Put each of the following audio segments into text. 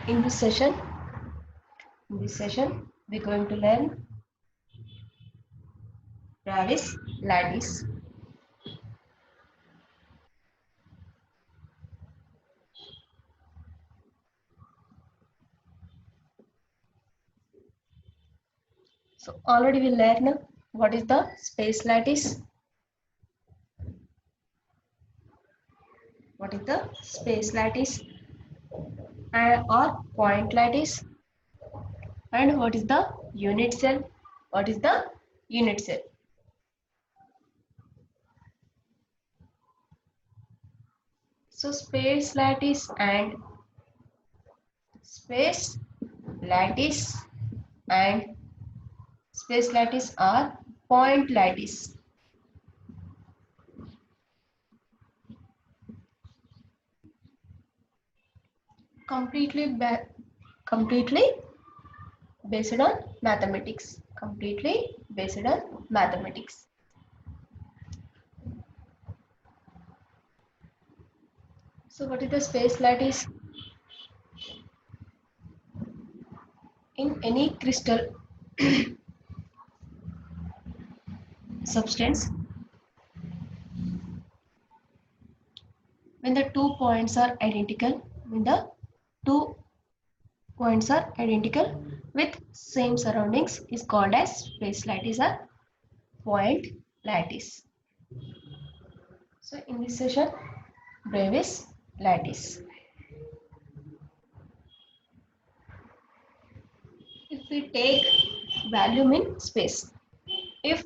In this session, we're going to learn Travis lattice. So already we learned what is the space lattice. What is the space lattice or point lattice, and what is the unit cell? What is the unit cell? So space lattice space lattice and space lattice are point lattice. Completely based on mathematics. Completely based on mathematics. So what is the space lattice? In any crystal substance, when the 2 points are identical, when the 2 points are identical with same surroundings is called as space lattice or point lattice. So in this session, Bravais lattice. If we take volume in space, if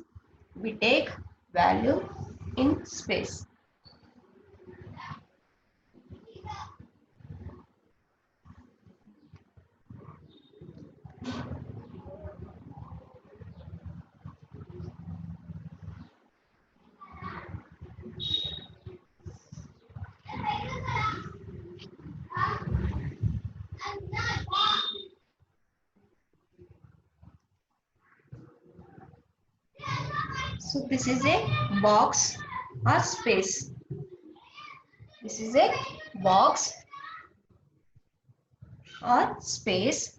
we take volume in space, so this is a box or space. This is a box or space.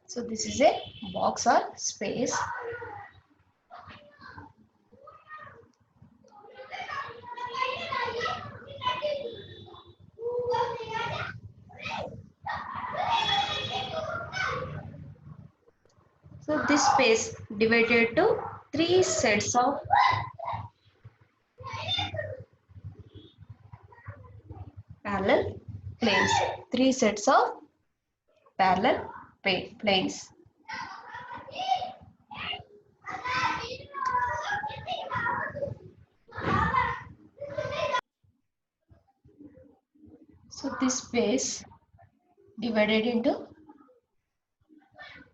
So this is a box or space. So this space divided to three sets of parallel planes. Three sets of parallel planes. So this space divided into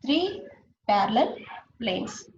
three parallel planes.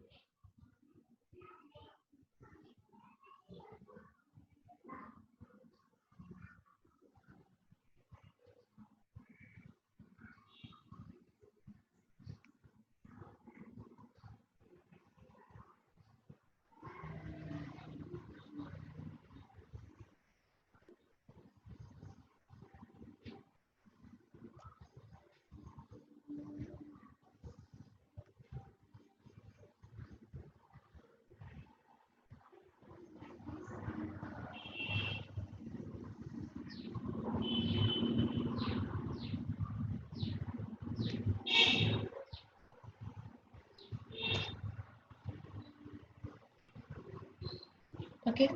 Okay.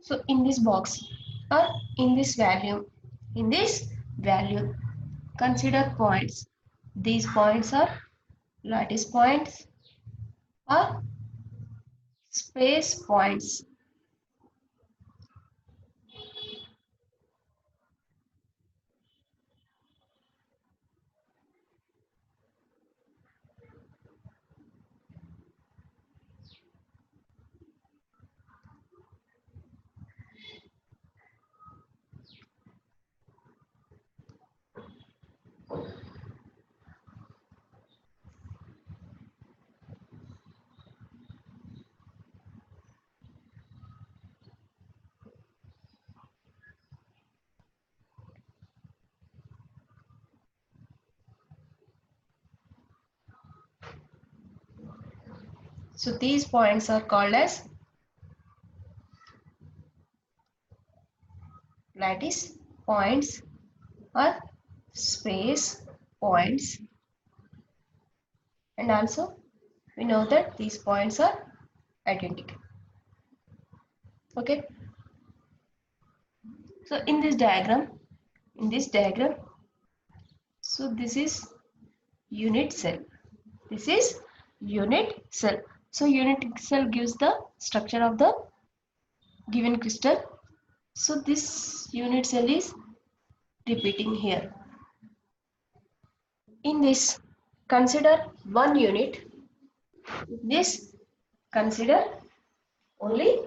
So in this box or in this value, consider points. These points are lattice points or space points. So these points are called as lattice points or space points, and also we know that these points are identical. Okay, so in this diagram, so this is unit cell. This is unit cell. So unit cell gives the structure of the given crystal. So this unit cell is repeating here. In this, consider one unit. This, consider only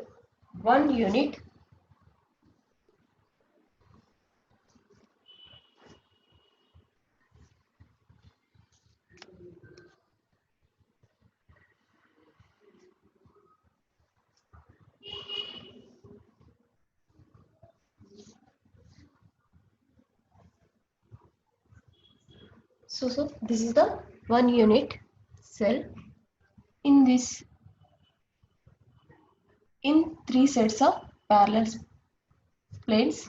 one unit. So this is the one unit cell. In this, in three sets of parallel planes.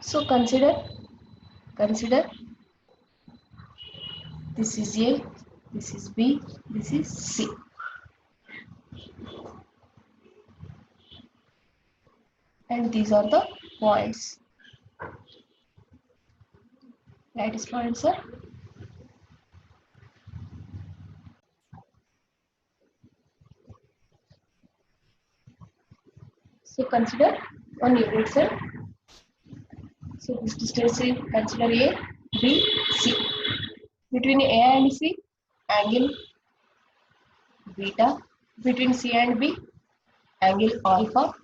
So consider this is A, this is B, this is C. And these are the points. Lattice points are so consider one unit cell. So this distance is consider A, B, C. Between A and C, angle beta. Between C and B, angle alpha.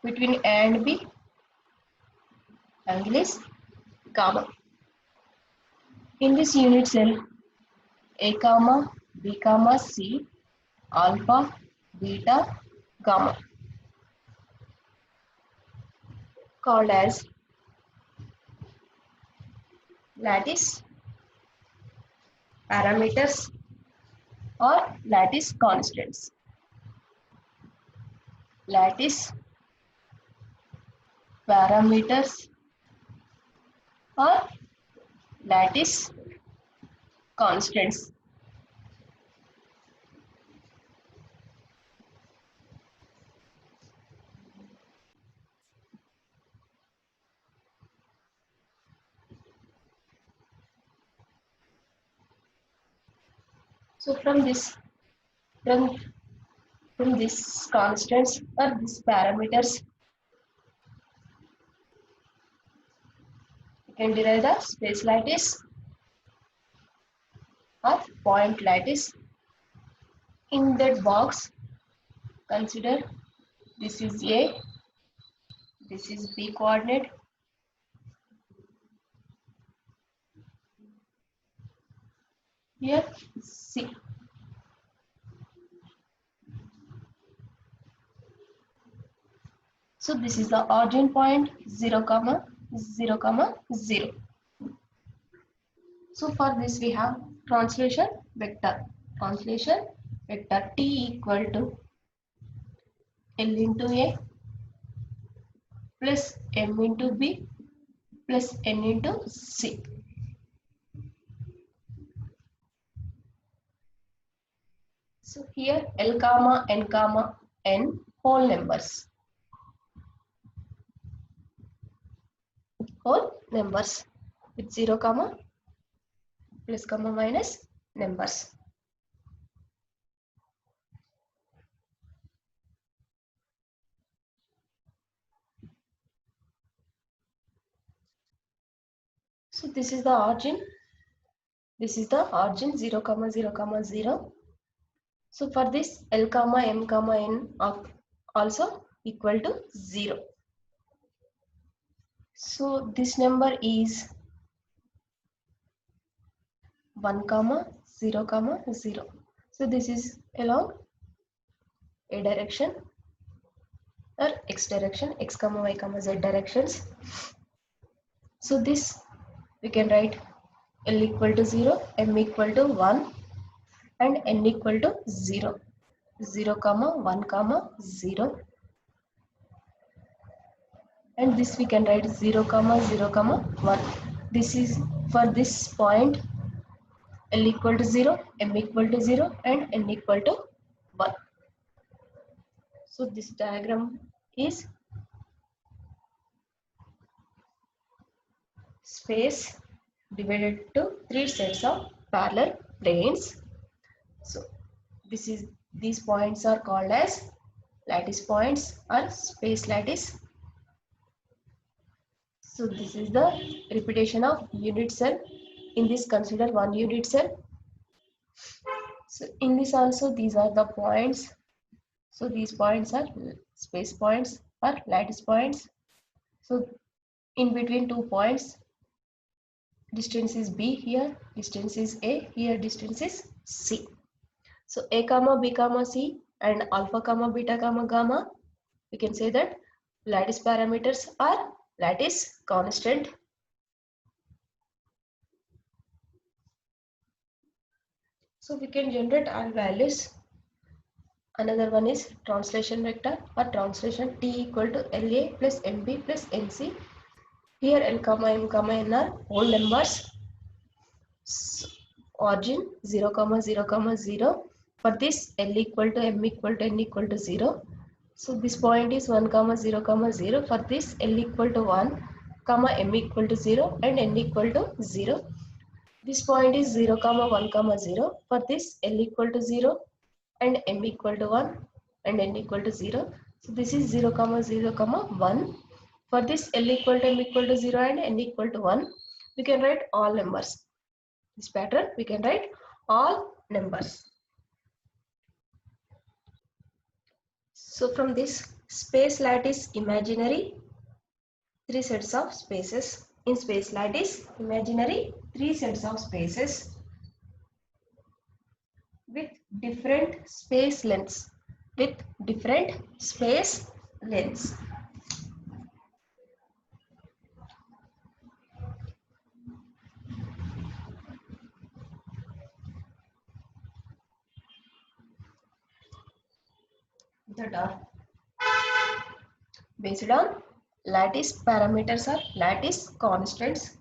Between A and B, angle is gamma. In this unit cell, A comma, B comma, C, alpha, beta, gamma, called as lattice parameters or lattice constants. Lattice parameters or lattice constants. So from this constants or these parameters, you can derive the space lattice or point lattice. In that box, consider this is A, this is B coordinate, here C. So this is the origin point 0, 0, 0. So for this we have translation vector. Translation vector T equal to L into A plus M into B plus N into C. So here L comma N whole numbers. Whole numbers with 0 comma plus comma minus numbers. So this is the origin. This is the origin 0 comma 0 comma 0. So for this L comma M comma N also equal to 0. So this number is 1 comma 0 comma 0. So this is along a direction or x direction, x comma y comma z directions. So this we can write L equal to 0, M equal to 1 and N equal to 0. 0 comma 1 comma 0, and this we can write 0 comma 0 comma 1. This is for this point L equal to 0, M equal to 0 and N equal to 1. So this diagram is space divided to three sets of parallel planes. So these points are called as lattice points or space lattice. So this is the repetition of unit cell. In this consider one unit cell. So in this also these are the points. So these points are space points or lattice points. So in between 2 points, distance is B here, distance is A, here distance is C. So A comma B comma C and alpha comma beta comma gamma, we can say that lattice parameters are lattice constant. So we can generate all values. Another one is translation vector or translation T equal to LA plus MB plus MC. Here L comma M comma N are whole numbers. Origin 0 comma 0 comma 0. For this L equal to M equal to N equal to 0. So this point is 1 comma 0 comma 0. For this L equal to 1 comma M equal to 0 and N equal to 0. This point is 0 comma 1 comma 0. For this L equal to 0 and M equal to 1 and N equal to 0. So this is 0 comma 0 comma 1. For this L equal to M equal to 0 and N equal to 1, we can write all numbers. This pattern we can write all numbers. So from this space lattice imaginary, three sets of spaces. In space lattice imaginary, three sets of spaces with different space lengths. With different space lengths. That are based on lattice parameters or lattice constants.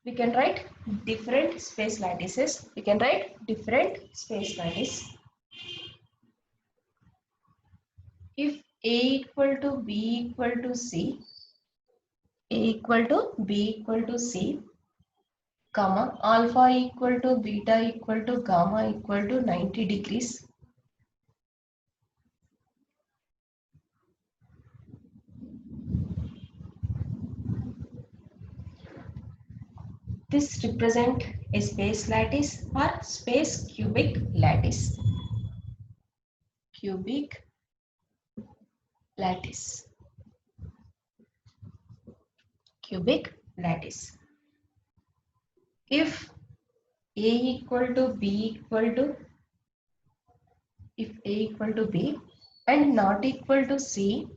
We can write different space lattices. We can write different space lattice. If A equal to B equal to C, A equal to B equal to C, comma, alpha equal to beta equal to gamma equal to 90 degrees. This represent a space lattice or space cubic lattice. Cubic lattice. Cubic lattice. If A equal to B equal to, if A equal to B and not equal to C,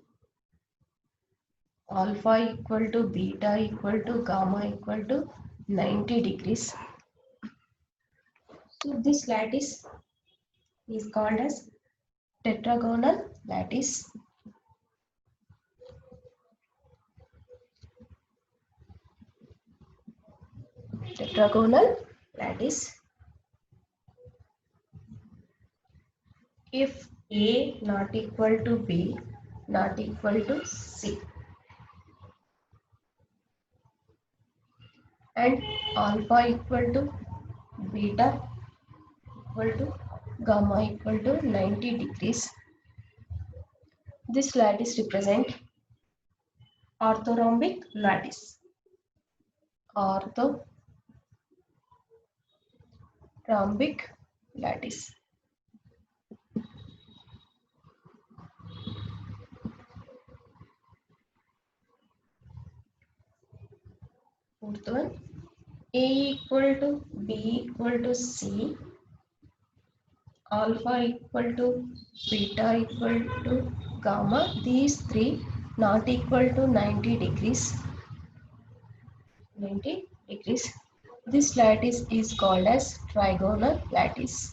alpha equal to beta equal to gamma equal to 90 degrees. So this lattice is called as tetragonal lattice. Tetragonal lattice. If A not equal to B not equal to C and alpha equal to beta equal to gamma equal to 90 degrees, this lattice represent orthorhombic lattice. Orthorhombic lattice. Fourth one, A equal to B equal to C, alpha equal to beta equal to gamma, these three not equal to 90 degrees. 90 degrees. This lattice is called as trigonal lattice.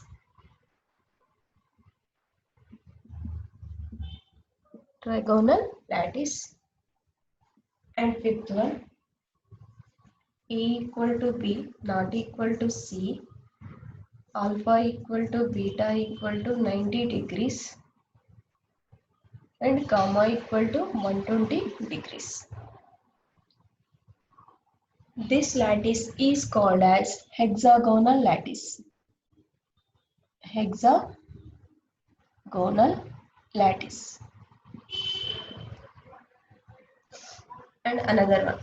Trigonal lattice. And fifth one, A equal to B not equal to C, alpha equal to beta equal to 90 degrees, and gamma equal to 120 degrees. This lattice is called as hexagonal lattice. Hexagonal lattice. And another one,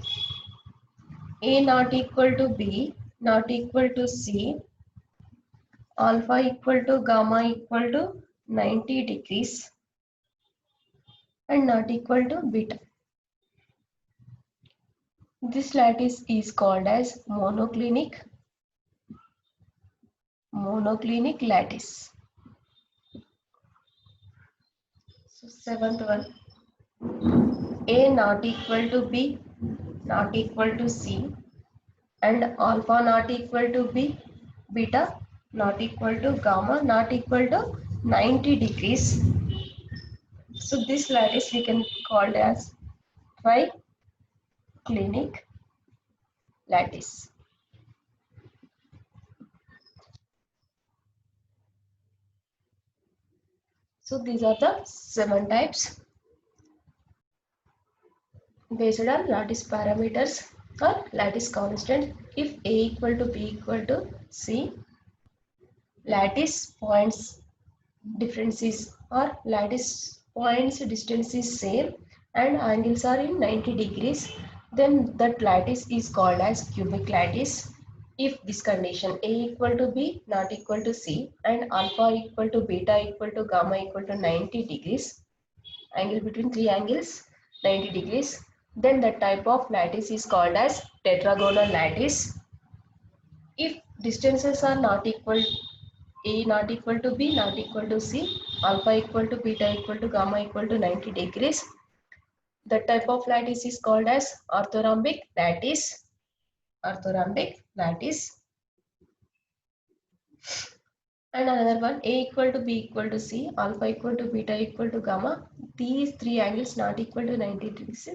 A not equal to B not equal to C, alpha equal to gamma equal to 90 degrees, and not equal to beta. This lattice is called as monoclinic lattice. So seventh one, A not equal to B not equal to C, and alpha not equal to B, beta not equal to gamma not equal to 90 degrees. So this lattice we can call as triclinic lattice. So these are the 7 types based on lattice parameters or lattice constant. If A equal to B equal to C, lattice points difference is or lattice points distance is same and angles are in 90 degrees, then that lattice is called as cubic lattice. If this condition A equal to B not equal to C and alpha equal to beta equal to gamma equal to 90 degrees, angle between three angles 90 degrees, then the type of lattice is called as tetragonal lattice. If distances are not equal, A not equal to B not equal to C, alpha equal to beta equal to gamma equal to 90 degrees, the type of lattice is called as orthorhombic lattice. Orthorhombic lattice. And another one, A equal to B equal to C, alpha equal to beta equal to gamma. These three angles not equal to 90 degrees.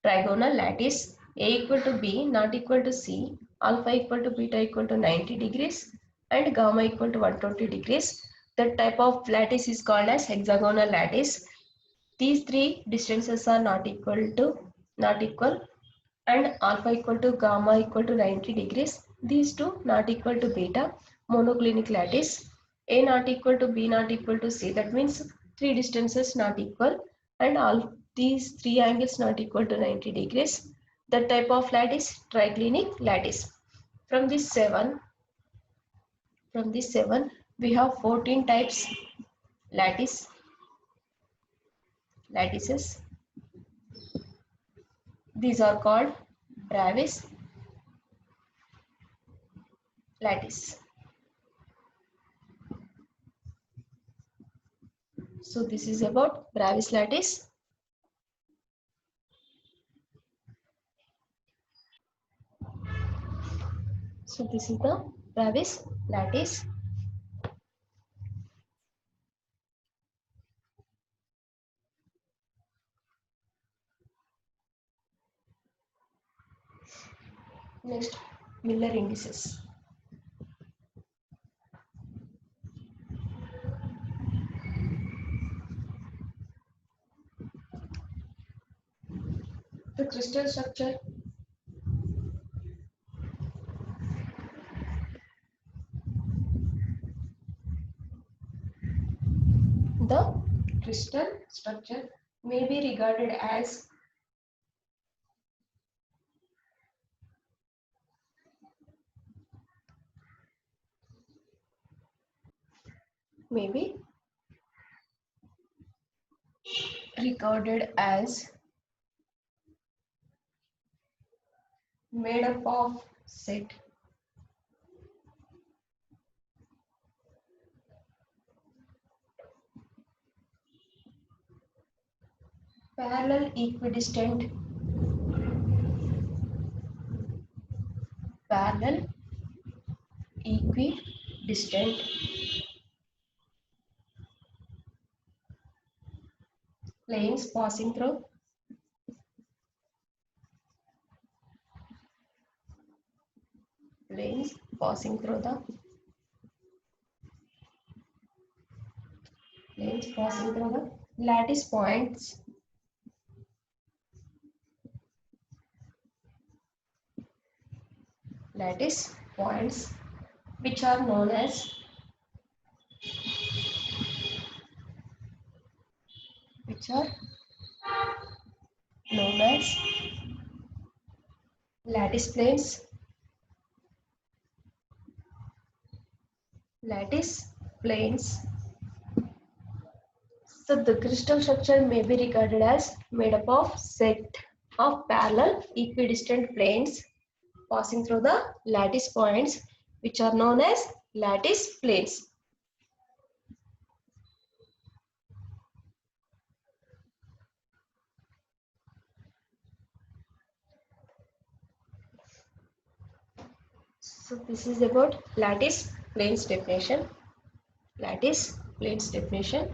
Trigonal lattice. A equal to B not equal to C, alpha equal to beta equal to 90 degrees, and gamma equal to 120 degrees. That type of lattice is called as hexagonal lattice. These three distances are not equal, and alpha equal to gamma equal to 90 degrees. These two not equal to beta, monoclinic lattice. A not equal to B not equal to C. That means three distances not equal and all these three angles not equal to 90 degrees. The type of lattice, triclinic lattice. From this seven, we have 14 types lattices. These are called Bravais lattice. So this is about Bravais lattice. So this is the Bravais lattice. Next, Miller indices. The crystal structure. The crystal structure may be regarded as maybe regarded as made up of set parallel equidistant planes passing through planes passing through the planes passing through the lattice points which are known as lattice planes. Lattice planes. So the crystal structure may be regarded as made up of set of parallel equidistant planes passing through the lattice points, which are known as lattice planes. So this is about lattice planes definition. Lattice planes definition.